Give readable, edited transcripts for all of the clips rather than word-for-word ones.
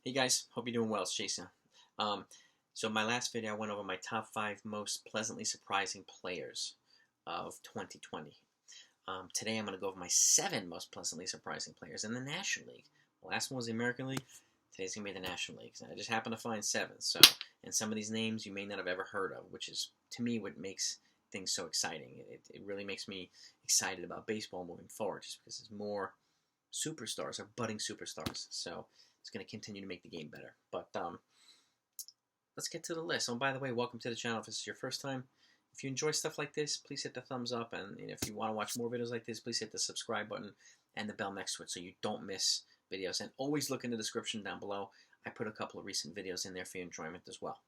Hey guys, hope you're doing well. It's Jason. Um, so my last video, I went over my top 5 most pleasantly surprising players of 2020. Today I'm going to go over my 7 most pleasantly surprising players in the National League. The last one was the American League. Today's going to be the National League. I just happened to find 7. So, and some of these names you may not have ever heard of, which is, to me, what makes things so exciting. It really makes me excited about baseball moving forward, just because there's more superstars or budding superstars. So it's going to continue to make the game better. But let's get to the list. Oh, by the way, welcome to the channel. If this is your first time, if you enjoy stuff like this, please hit the thumbs up. And if you want to watch more videos like this, please hit the subscribe button and the bell next to it so you don't miss videos. And always look in the description down below. I put a couple of recent videos in there for your enjoyment as well.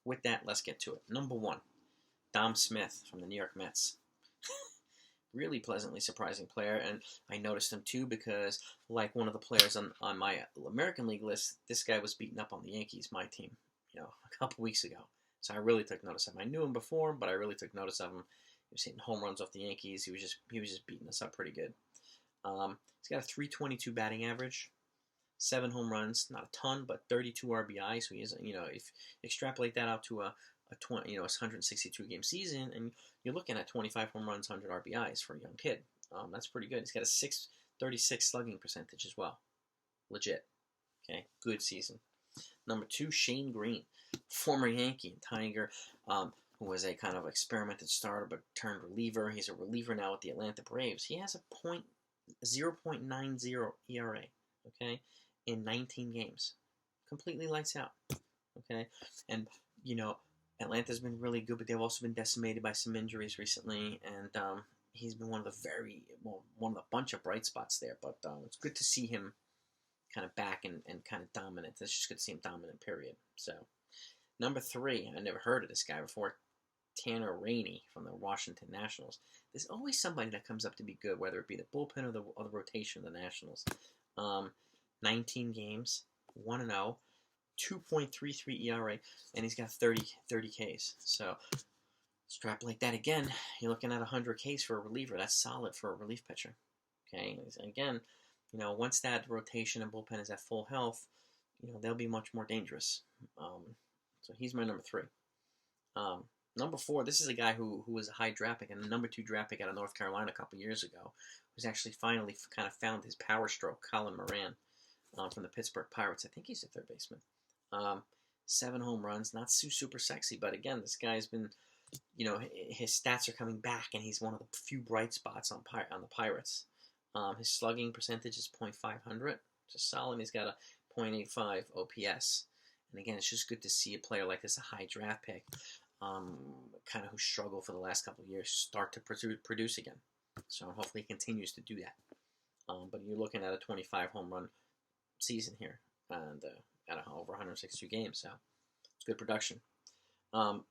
With that, let's get to it. Number 1, Dom Smith from the New York Mets. Really pleasantly surprising player, and I noticed him too because, like one of the players on my American League list, this guy was beating up on the Yankees, my team, a couple weeks ago. So I really took notice of him. I knew him before, but I really took notice of him. He was hitting home runs off the Yankees. He was just beating us up pretty good. He's got a .322 batting average, 7 home runs, not a ton, but 32 RBI. So he is, if you extrapolate that out to a 162 game season, and you're looking at 25 home runs, 100 RBIs for a young kid. That's pretty good. He's got a .636 slugging percentage as well. Legit. Okay, good season. Number 2, Shane Green, former Yankee and Tiger, who was a kind of experimented starter but turned reliever. He's a reliever now with the Atlanta Braves. He has a .0.90 ERA, okay, in 19 games. Completely lights out, okay? And, Atlanta's been really good, but they've also been decimated by some injuries recently, and he's been one of the bunch of bright spots there. But it's good to see him kind of back and kind of dominant. It's just good to see him dominant, period. So, number 3, I never heard of this guy before, Tanner Rainey from the Washington Nationals. There's always somebody that comes up to be good, whether it be the bullpen or the rotation of the Nationals. 19 games, 1-0. 2.33 ERA, and he's got 30 Ks. So, extrapolate that again, you're looking at 100 Ks for a reliever. That's solid for a relief pitcher. Okay, again, once that rotation and bullpen is at full health, they'll be much more dangerous. So he's my number 3. Number 4, this is a guy who was a high draft pick and a number 2 draft pick out of North Carolina a couple years ago, who's actually finally kind of found his power stroke, Colin Moran, from the Pittsburgh Pirates. I think he's a third baseman. 7 home runs, not super sexy, but again, this guy's been, his stats are coming back, and he's one of the few bright spots on the Pirates. His slugging percentage is .500, just solid. He's got a .85 OPS, and again, it's just good to see a player like this, a high draft pick, kind of who struggled for the last couple of years, start to produce again. So hopefully he continues to do that. But you're looking at a 25 home run season here, and over 162 games, so it's good production.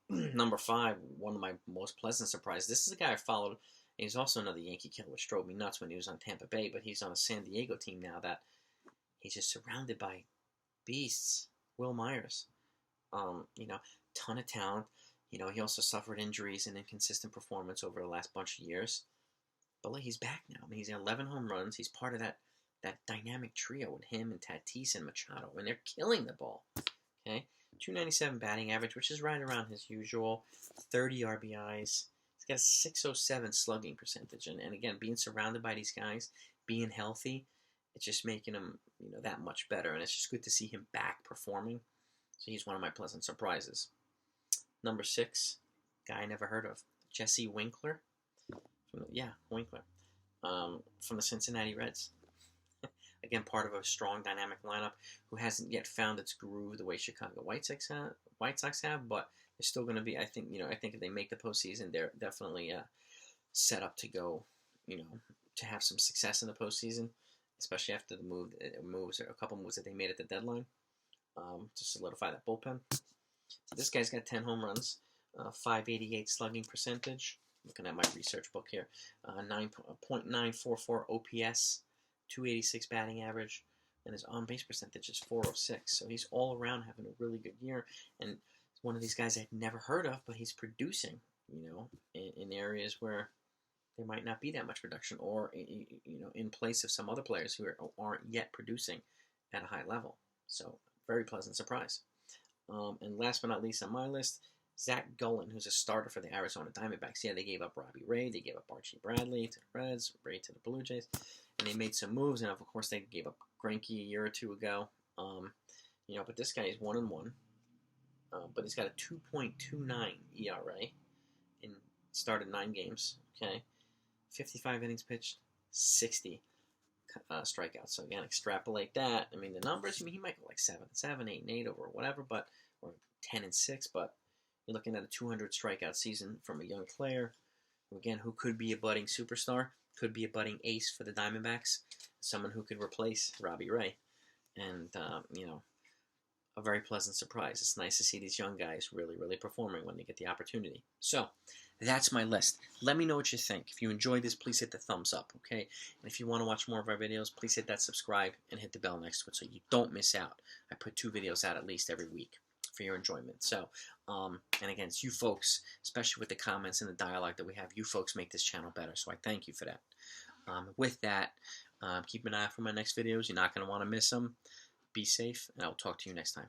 Number 5, one of my most pleasant surprises. This is a guy I followed. He's also another Yankee killer, which drove me nuts when he was on Tampa Bay, but he's on a San Diego team now that he's just surrounded by beasts. Will Myers, ton of talent. He also suffered injuries and inconsistent performance over the last bunch of years, but he's back now. I mean, he's got 11 home runs. He's part of that dynamic trio with him and Tatis and Machado, and they're killing the ball. Okay, .297 batting average, which is right around his usual, 30 RBIs. He's got a .607 slugging percentage, and again, being surrounded by these guys, being healthy, it's just making him that much better, and it's just good to see him back performing. So he's one of my pleasant surprises. Number 6, guy I never heard of, Jesse Winkler. Winkler, from the Cincinnati Reds. Again, part of a strong, dynamic lineup who hasn't yet found its groove the way Chicago White Sox have, but they're still going to be. I think if they make the postseason, they're definitely set up to go, to have some success in the postseason, especially after a couple moves that they made at the deadline, to solidify that bullpen. So this guy's got 10 home runs, .588 slugging percentage. Looking at my research book here, 9.944 OPS. .286 batting average, and his on-base percentage is .406. So he's all around having a really good year, and one of these guys I'd never heard of, but he's producing, in areas where there might not be that much production, or in place of some other players who aren't yet producing at a high level. So, very pleasant surprise. And last but not least on my list, Zach Golan, who's a starter for the Arizona Diamondbacks. Yeah, they gave up Robbie Ray, they gave up Archie Bradley to the Reds, Ray to the Blue Jays, and they made some moves. And of course, they gave up Greinke a year or two ago. But this guy is 1-1. But he's got a 2.29 ERA and started 9 games. Okay, 55 innings pitched, 60 strikeouts. So again, extrapolate that. I mean, the numbers. I mean, he might go like 7-7, 8-8, or whatever, or 10-6. But you're looking at a 200 strikeout season from a young player. Again, who could be a budding superstar, could be a budding ace for the Diamondbacks, someone who could replace Robbie Ray, and a very pleasant surprise. It's nice to see these young guys really, really performing when they get the opportunity. So, that's my list. Let me know what you think. If you enjoyed this, please hit the thumbs up, okay? And if you want to watch more of our videos, please hit that subscribe and hit the bell next to it so you don't miss out. I put 2 videos out at least every week for your enjoyment. So, and again, it's you folks, especially with the comments and the dialogue that we have, you folks make this channel better, so I thank you for that. With that, keep an eye out for my next videos. You're not going to want to miss them. Be safe, and I will talk to you next time.